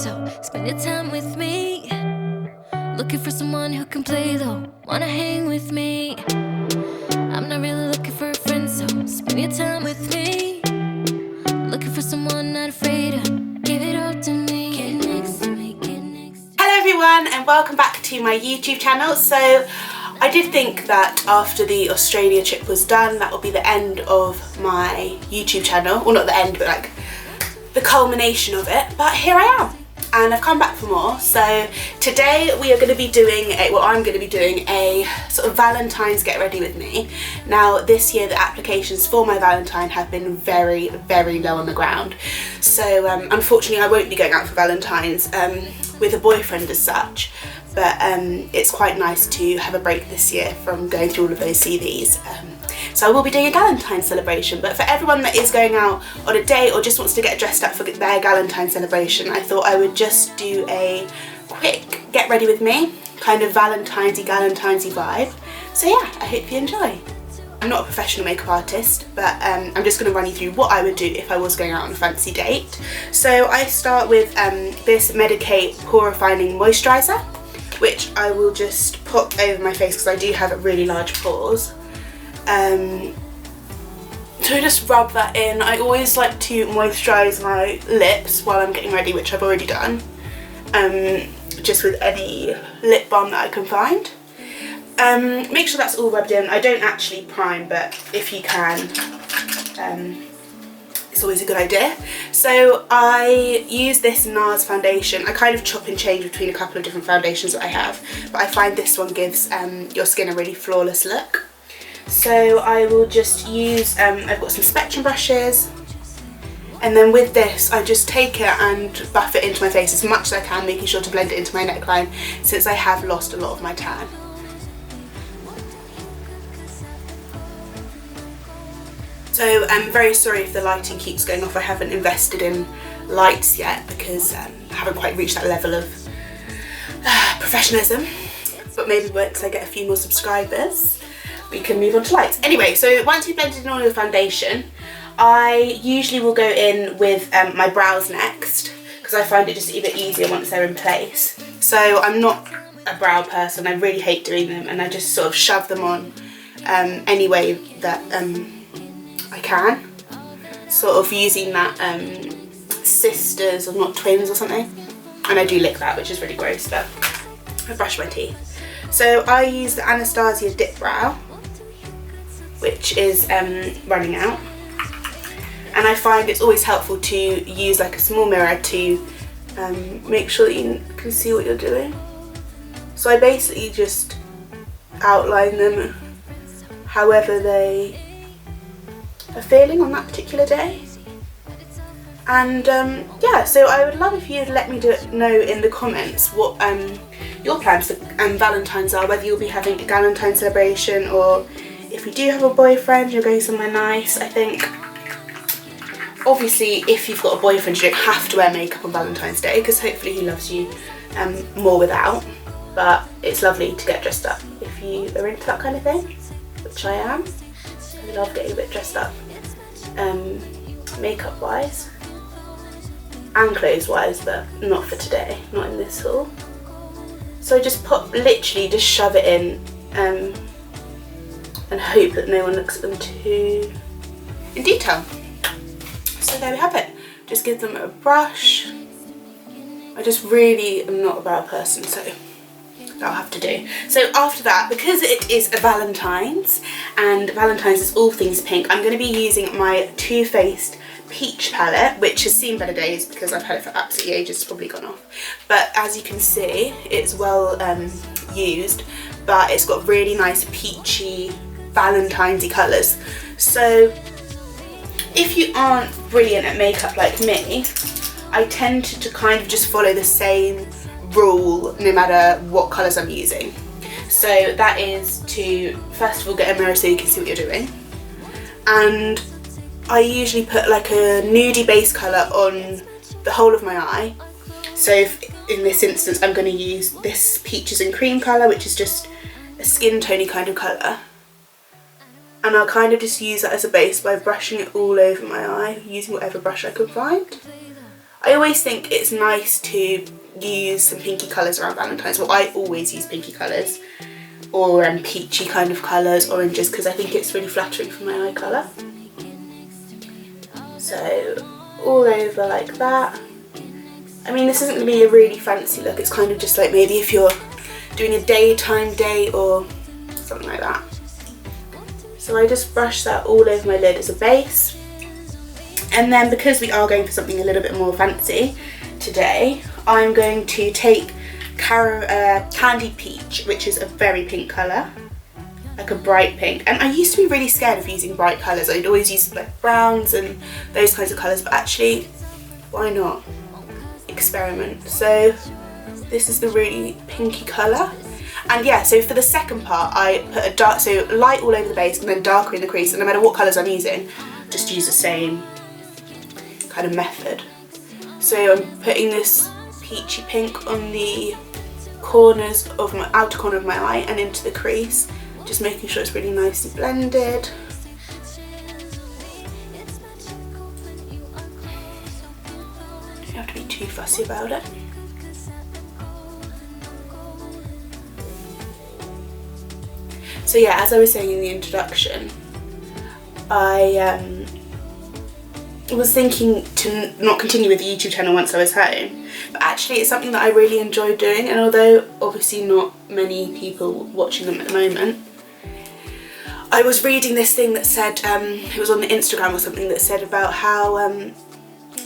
so spend your time with me. Looking for someone who can play though, wanna hang with me. I'm not really looking for a friend, so spend your time with me. Looking for someone not afraid to give it all to me. Get next to me, get next to me. Hello everyone and welcome back to my YouTube channel. So I did think that after the Australia trip was done, that would be the end of my YouTube channel. Well, not the end, but like the culmination of it. But here I am. And I've come back for more. So today we are going to be doing I'm going to be doing a sort of Valentine's get ready with me. Now this year the applications for my Valentine have been very, very low on the ground. So unfortunately I won't be going out for Valentine's with a boyfriend as such. But it's quite nice to have a break this year from going through all of those CVs. So I will be doing a Galentine celebration, but for everyone that is going out on a date or just wants to get dressed up for their Galentine celebration, I thought I would just do a quick get ready with me, kind of Valentine's-y, Galentine's-y vibe. So yeah, I hope you enjoy. I'm not a professional makeup artist, but I'm just going to run you through what I would do if I was going out on a fancy date. So I start with this Medicate Pore Refining Moisturiser, which I will just pop over my face because I do have really large pores. So I just rub that in. I always like to moisturise my lips while I'm getting ready, which I've already done, just with any lip balm that I can find. Make sure that's all rubbed in. I don't actually prime, but if you can, it's always a good idea. So I use this NARS foundation. I kind of chop and change between a couple of different foundations that I have, but I find this one gives your skin a really flawless look. So I will just use, I've got some spectrum brushes, and then with this I just take it and buff it into my face as much as I can, making sure to blend it into my neckline since I have lost a lot of my tan. So I'm very sorry if the lighting keeps going off. I haven't invested in lights yet because I haven't quite reached that level of professionalism, but maybe once I get a few more subscribers we can move on to lights. Anyway, so once you've blended in all your foundation, I usually will go in with my brows next because I find it just a bit easier once they're in place. So I'm not a brow person, I really hate doing them, and I just sort of shove them on any way that I can, sort of using that sisters or not twins or something, and I do lick that, which is really gross, but I brush my teeth. So I use the Anastasia Dip Brow, which is running out, and I find it's always helpful to use like a small mirror to make sure that you can see what you're doing. So I basically just outline them however they are feeling on that particular day. And yeah, so I would love if you'd let me know in the comments what your plans for Valentine's are, whether you'll be having a Galentine celebration or if you do have a boyfriend, you're going somewhere nice. I think obviously if you've got a boyfriend you don't have to wear makeup on Valentine's Day because hopefully he loves you more without, but it's lovely to get dressed up if you are into that kind of thing, which I am. I love getting a bit dressed up, makeup wise and clothes wise, but not for today, not in this haul. So I just literally just shove it in and hope that no one looks at them too in detail. So there we have it. Just give them a brush. I just really am not a brow person, so that'll have to do. So after that, because it is a Valentine's and Valentine's is all things pink, I'm going to be using my Too Faced Peach palette, which has seen better days because I've had it for absolutely ages. It's probably gone off, but as you can see it's well used, but it's got really nice peachy Valentine's-y colours. So if you aren't brilliant at makeup like me, I tend to kind of just follow the same rule no matter what colours I'm using. So that is to first of all get a mirror so you can see what you're doing, and I usually put like a nudie base colour on the whole of my eye. So in this instance I'm going to use this Peaches and Cream colour, which is just a skin tony kind of colour, and I'll kind of just use that as a base by brushing it all over my eye using whatever brush I can find. I always think it's nice to use some pinky colours around Valentine's. Well, I always use pinky colours, or peachy kind of colours, oranges, because I think it's really flattering for my eye colour. So all over like that. I mean, this isn't going to be a really fancy look, it's kind of just like maybe if you're doing a daytime date or something like that. So I just brush that all over my lid as a base. And then because we are going for something a little bit more fancy today, I'm going to take Candy Peach, which is a very pink colour, like a bright pink. And I used to be really scared of using bright colours. I'd always use like browns and those kinds of colours, but actually, why not? Experiment. So this is the really pinky colour. And yeah, so for the second part, I put a dark, so light all over the base and then darker in the crease. And no matter what colours I'm using, just use the same kind of method. So I'm putting this peachy pink on the corners of my outer corner of my eye and into the crease, just making sure it's really nicely blended. Don't have to be too fussy about it. So yeah, as I was saying in the introduction, I was thinking to not continue with the YouTube channel once I was home, but actually it's something that I really enjoy doing, and although obviously not many people watching them at the moment, I was reading this thing that said, it was on the Instagram or something, that said about how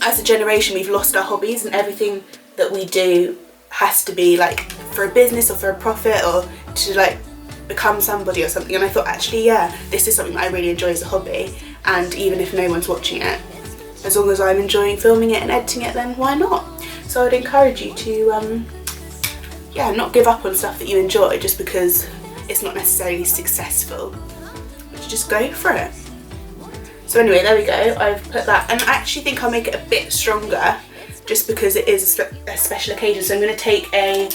as a generation we've lost our hobbies and everything that we do has to be like for a business or for a profit or to like become somebody or something. And I thought, actually, yeah, this is something that I really enjoy as a hobby, and even if no one's watching it, as long as I'm enjoying filming it and editing it, then why not? So I'd encourage you to yeah, not give up on stuff that you enjoy just because it's not necessarily successful, but just go for it. So anyway, there we go, I've put that, and I actually think I'll make it a bit stronger just because it is a special occasion. So I'm going to take a,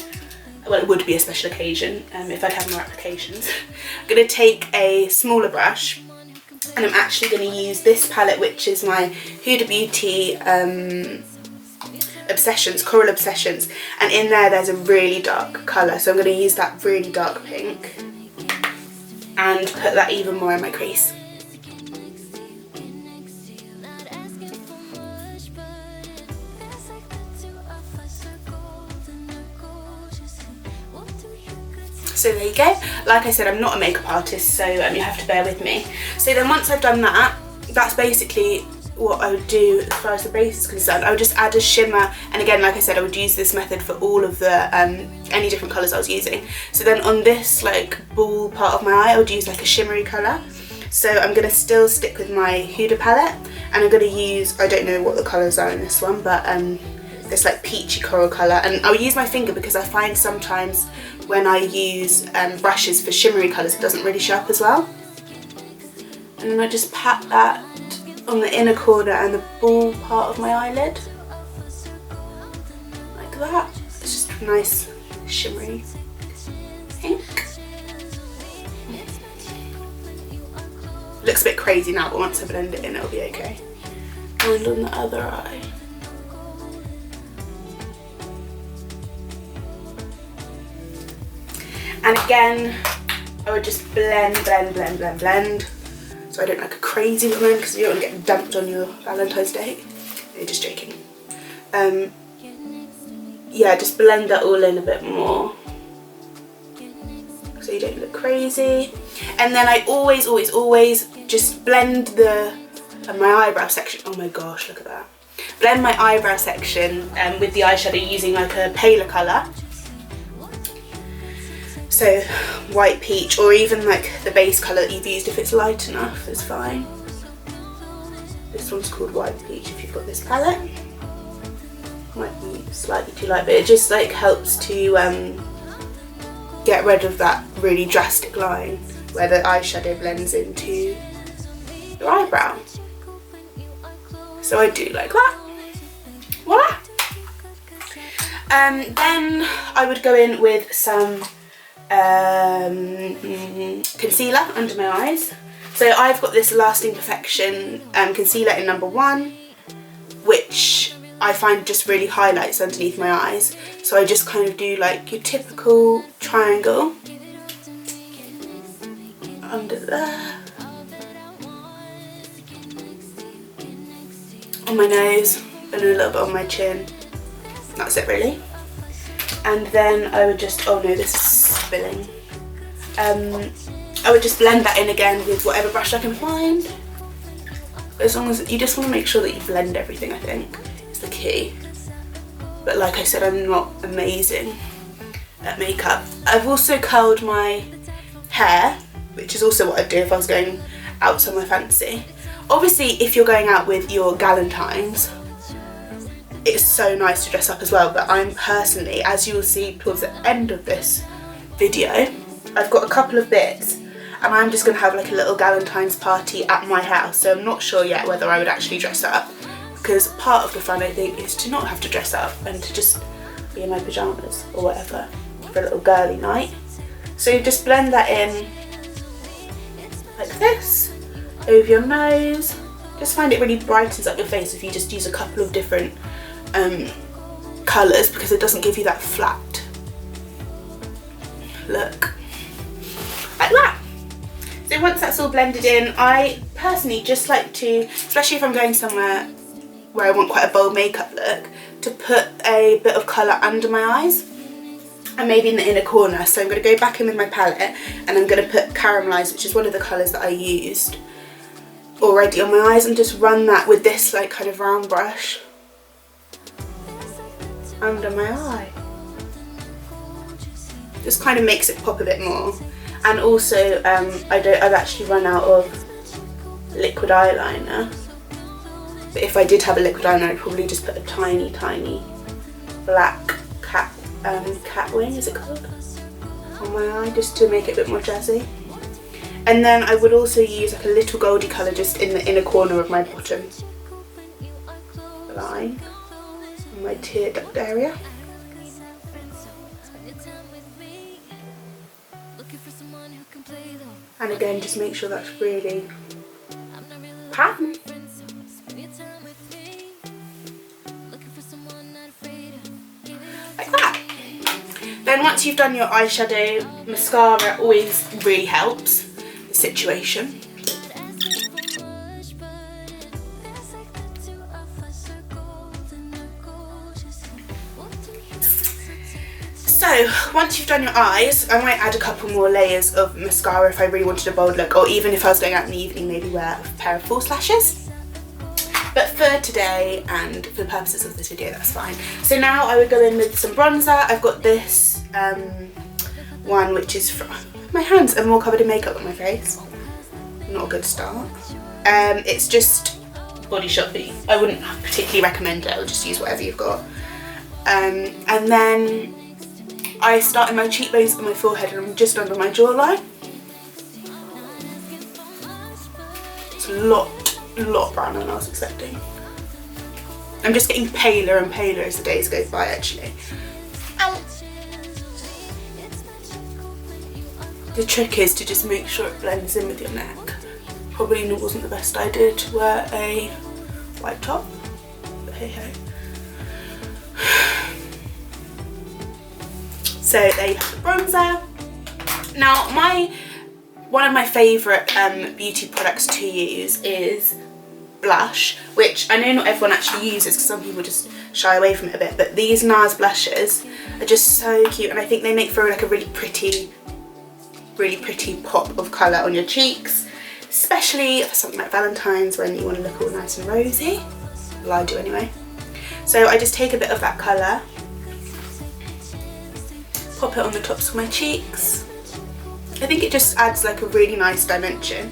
well, it would be a special occasion if I'd have more applications. I'm going to take a smaller brush, and I'm actually going to use this palette, which is my Huda Beauty Obsessions, Coral Obsessions, and in there's a really dark colour, so I'm going to use that really dark pink and put that even more in my crease. So there you go. Like I said, I'm not a makeup artist, so you have to bear with me. So then once I've done that, that's basically what I would do as far as the base is concerned. I would just add a shimmer, and again, like I said, I would use this method for all of the any different colours I was using. So then on this like ball part of my eye, I would use like a shimmery colour. So I'm going to still stick with my Huda palette, and I'm going to use, I don't know what the colours are in this one, but this like peachy coral colour, and I'll use my finger because I find sometimes when I use brushes for shimmery colours it doesn't really show up as well. And then I just pat that on the inner corner and the ball part of my eyelid, like that. It's just a nice shimmery pink. Looks a bit crazy now, but once I blend it in it'll be okay. And on the other eye. And again, I would just blend, so I don't look like a crazy woman, because you don't want to get dumped on your Valentine's Day. No, just joking. Yeah, just blend that all in a bit more, so you don't look crazy. And then I always just blend my eyebrow section. Oh my gosh, look at that. Blend my eyebrow section with the eyeshadow using like a paler colour. So white peach, or even like the base colour that you've used, if it's light enough is fine. This one's called white peach if you've got this palette. Might be slightly too light, but it just like helps to get rid of that really drastic line where the eyeshadow blends into your eyebrow. So I do like that. Voila! Then I would go in with some concealer under my eyes. So I've got this Lasting Perfection concealer in number 1, which I find just really highlights underneath my eyes. So I just kind of do like your typical triangle under there, on my nose, and a little bit on my chin. That's it really. And then I would just, oh no, this is spilling. I would just blend that in again with whatever brush I can find. As long as you just want to make sure that you blend everything, I think is the key. But like I said, I'm not amazing at makeup. I've also curled my hair, which is also what I'd do if I was going out somewhere fancy. Obviously, if you're going out with your Galentines, it's so nice to dress up as well, but I'm personally, as you will see towards the end of this video, I've got a couple of bits and I'm just going to have like a little Galentine's party at my house, so I'm not sure yet whether I would actually dress up, because part of the fun, I think, is to not have to dress up and to just be in my pyjamas or whatever for a little girly night. So you just blend that in like this, over your nose. Just find it really brightens up your face if you just use a couple of different colours, because it doesn't give you that flat look like that. So once that's all blended in, I personally just like to, especially if I'm going somewhere where I want quite a bold makeup look, to put a bit of colour under my eyes and maybe in the inner corner. So I'm going to go back in with my palette and I'm going to put Caramelise, which is one of the colours that I used already on my eyes, and just run that with this like kind of round brush under my eye. Just kind of makes it pop a bit more. And also I've actually run out of liquid eyeliner, but if I did have a liquid eyeliner, I'd probably just put a tiny black cat wing, is it called, on my eye, just to make it a bit more jazzy. And then I would also use like a little goldy colour just in the inner corner of my bottom line, in my tear duct area. And again, just make sure that's really patterned. Like that. Then once you've done your eyeshadow, mascara always really helps the situation. So once you've done your eyes, I might add a couple more layers of mascara if I really wanted a bold look, or even if I was going out in the evening, maybe wear a pair of false lashes. But for today and for the purposes of this video, that's fine. So now I would go in with some bronzer. I've got this one, which is from, my hands are more covered in makeup than my face. Not a good start. It's just Body Shop, but I wouldn't particularly recommend it. I'll just use whatever you've got. And then I start in my cheekbones and my forehead, and I'm just under my jawline. It's a lot browner than I was expecting. I'm just getting paler and paler as the days go by, actually. Ow. The trick is to just make sure it blends in with your neck. Probably wasn't the best idea to wear a white top, but hey ho. So there you have the bronzer. Now one of my favourite beauty products to use is blush, which I know not everyone actually uses because some people just shy away from it a bit, but these NARS blushes are just so cute, and I think they make for like a really pretty pop of colour on your cheeks, especially for something like Valentine's when you want to look all nice and rosy. Well, I do anyway. So I just take a bit of that colour, pop it on the tops of my cheeks. I think it just adds like a really nice dimension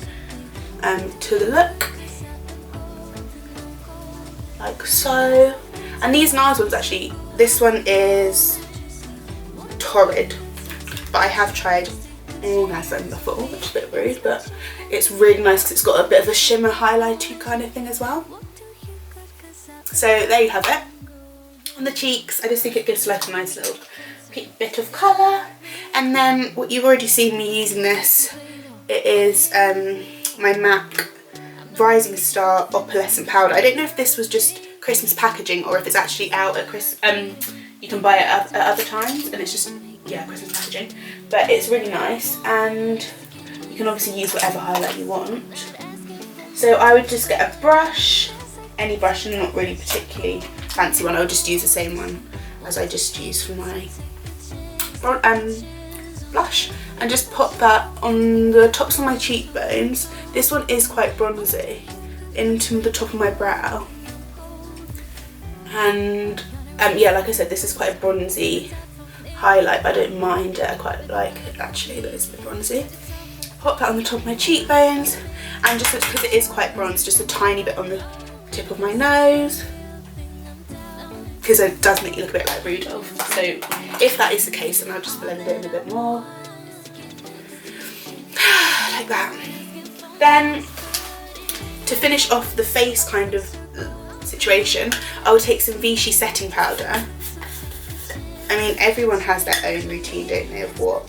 to the look, like so. And these NARS ones, actually, this one is Torrid, but I have tried all them before, which is a bit rude, but it's really nice because it's got a bit of a shimmer highlighty kind of thing as well. So there you have it. On the cheeks, I just think it gives like a nice little bit of colour. And then what you've already seen me using this, it is my MAC Rising Star Opalescent Powder. I don't know if this was just Christmas packaging, or if it's actually out at you can buy it at other times, and it's just, yeah, Christmas packaging. But it's really nice, and you can obviously use whatever highlight you want. So I would just get a brush, any brush, and not really particularly fancy one. I would just use the same one as I just used for my blush, and just pop that on the tops of my cheekbones. This one is quite bronzy, into the top of my brow. And yeah, like I said, this is quite a bronzy highlight, but I don't mind it. I quite like it actually, that it's a bit bronzy. Pop that on the top of my cheekbones, and just because it is quite bronze, just a tiny bit on the tip of my nose, because it does make you look a bit like Rudolph. So if that is the case, then I'll just blend it in a bit more. Like that. Then to finish off the face kind of situation, I will take some Vichy setting powder. I mean, everyone has their own routine, don't they, of what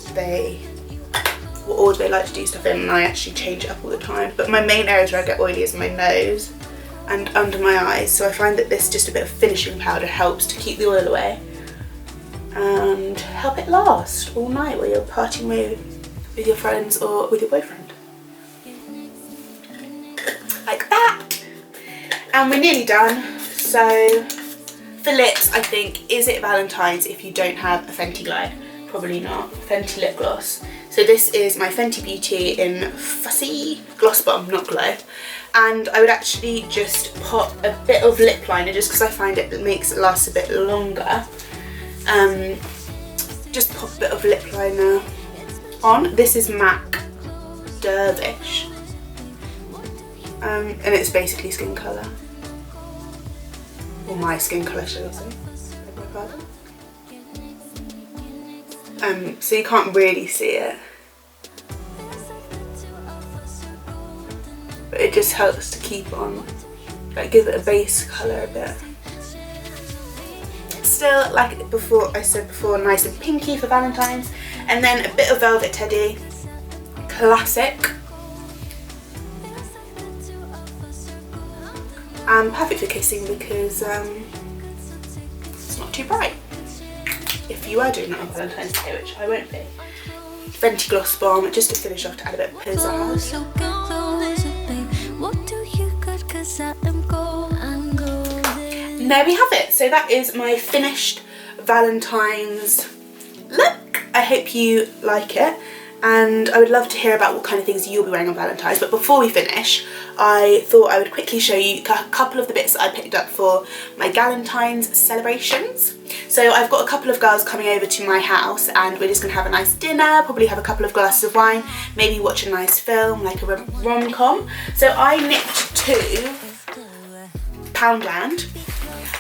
order they like to do stuff in, and I actually change it up all the time. But my main areas where I get oily is my nose and under my eyes, so I find that this, just a bit of finishing powder, helps to keep the oil away and help it last all night while you're partying with your friends or with your boyfriend. Like that. And we're nearly done. So for lips, I think, is it Valentine's if you don't have a Fenty Glide? Probably not. Fenty lip gloss. So this is my Fenty Beauty in Fussy Gloss Bomb, not Glow. And I would actually just pop a bit of lip liner, just because I find it makes it last a bit longer. Just pop a bit of lip liner on. This is MAC Dervish. And it's basically skin colour. Or my skin colour, should I say. Beg my pardon. So you can't really see it, but it just helps to keep on, like, give it a base colour a bit. It's still, like before, I said before, nice and pinky for Valentine's. And then a bit of Velvet Teddy, classic. And perfect for kissing because it's not too bright. If you are doing that on Valentine's Day, which I won't be. Fenty Gloss Bomb, just to finish off, to add a bit of pizzazz. And there we have it. So that is my finished Valentine's look. I hope you like it, and I would love to hear about what kind of things you'll be wearing on Valentine's. But before we finish, I thought I would quickly show you a couple of the bits that I picked up for my Galentines celebrations. So I've got a couple of girls coming over to my house, and we're just going to have a nice dinner, probably have a couple of glasses of wine, maybe watch a nice film, like a rom-com. So I nipped to Poundland,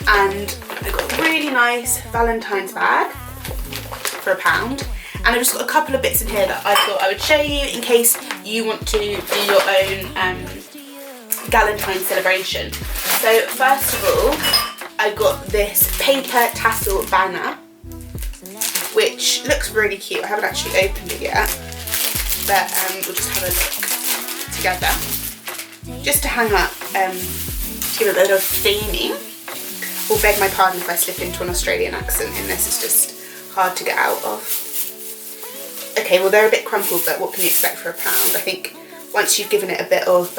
and I got a really nice Valentine's bag for £1. And I've just got a couple of bits in here that I thought I would show you in case you want to do your own Galentine celebration. So first of all, I got this paper tassel banner, which looks really cute. I haven't actually opened it yet, but we'll just have a look together. Just to hang up, to give it a bit of theming. Or beg my pardon if I slip into an Australian accent in this, it's just hard to get out of. Okay, well they're a bit crumpled, but what can you expect for £1? I think once you've given it a bit of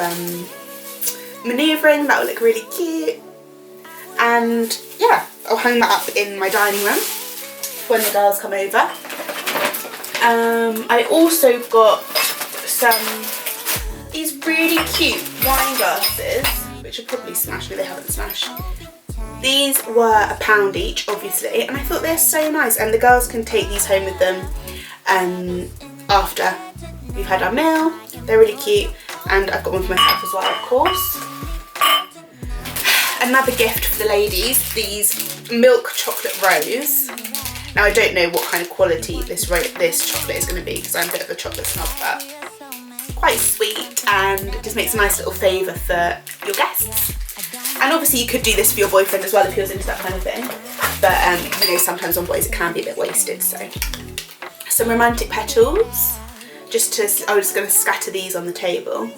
manoeuvring, that will look really cute. And yeah, I'll hang that up in my dining room when the girls come over. I also got these really cute wine glasses, which are probably smashed, but they haven't smashed. These were £1 each, obviously, and I thought they're so nice, and the girls can take these home with them after we've had our meal. They're really cute, and I've got one for myself as well, of course. Another gift for the ladies, these milk chocolate rose. Now I don't know what kind of quality this chocolate is going to be, because I'm a bit of a chocolate snob, but quite sweet, and it just makes a nice little favour for your guests. And obviously you could do this for your boyfriend as well if he was into that kind of thing, but you know, sometimes on boys it can be a bit wasted. So some romantic petals, I was just going to scatter these on the table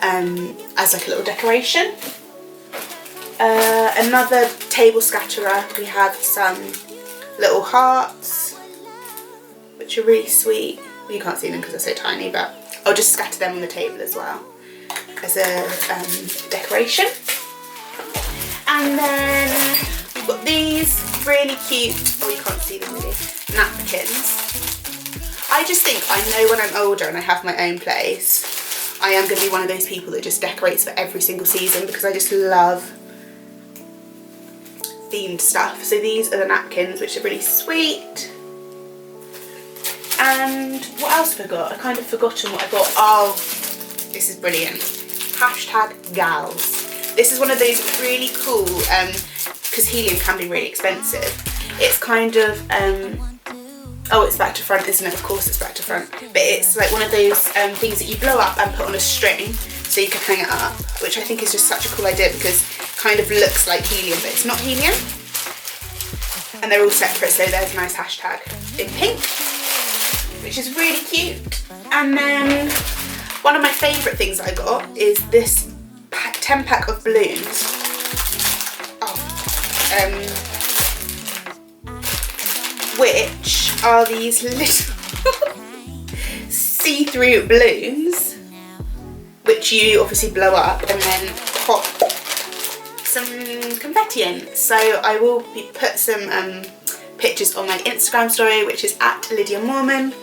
as like a little decoration. Another table scatterer, we have some little hearts, which are really sweet. Well, you can't see them because they're so tiny, but I'll just scatter them on the table as well as a decoration. And then we've got these really cute, oh you can't see them really, napkins. I just think I know when I'm older and I have my own place, I am going to be one of those people that just decorates for every single season, because I just love themed stuff. So these are the napkins, which are really sweet. And what else have I got? I kind of forgotten what I got. Oh, this is brilliant. #gals. This is one of those really cool, because helium can be really expensive. It's kind of, oh, it's back to front, isn't it? Of course it's back to front. But it's like one of those things that you blow up and put on a string so you can hang it up, which I think is just such a cool idea, because it kind of looks like helium, but it's not helium. And they're all separate, so there's a nice hashtag in pink, which is really cute. And then one of my favourite things I got is this 10-pack of balloons. Which are these little see-through balloons, which you obviously blow up and then pop some confetti in. So I will put some pictures on my Instagram story, which is @LydiaMormon,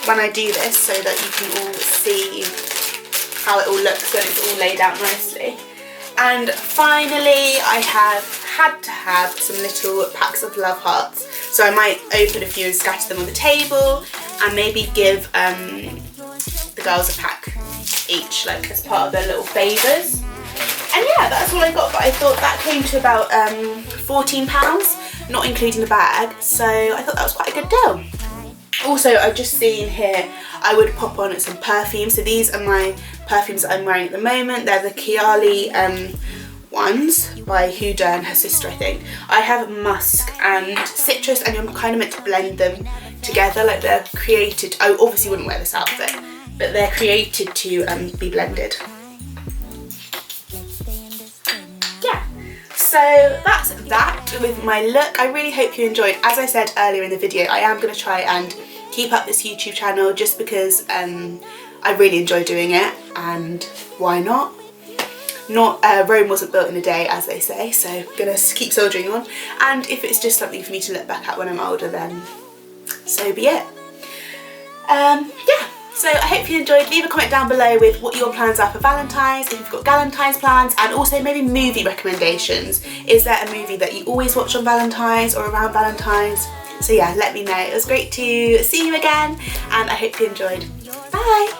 when I do this, so that you can all see how it all looks when it's all laid out nicely. And finally, I have had to have some little packs of love hearts. So I might open a few and scatter them on the table, and maybe give the girls a pack each, like as part of their little favours. And yeah, that's all I got, but I thought that came to about £14, not including the bag, so I thought that was quite a good deal. Also, I've just seen here, I would pop on some perfume. So these are my perfumes that I'm wearing at the moment. They're the Kiali ones by Huda and her sister, I think. I have musk and citrus, and you're kind of meant to blend them together, like they're created, I obviously wouldn't wear this outfit, but they're created to be blended. Yeah, so that's that with my look. I really hope you enjoyed. As I said earlier in the video, I am going to try and keep up this YouTube channel, just because I really enjoy doing it, and why not? Rome wasn't built in a day, as they say, so I'm gonna keep soldiering on. And if it's just something for me to look back at when I'm older, then so be it. Yeah, so I hope you enjoyed. Leave a comment down below with what your plans are for Valentine's, if you've got Galentine's plans, and also maybe movie recommendations. Is there a movie that you always watch on Valentine's or around Valentine's? So yeah, let me know. It was great to see you again, and I hope you enjoyed. Bye!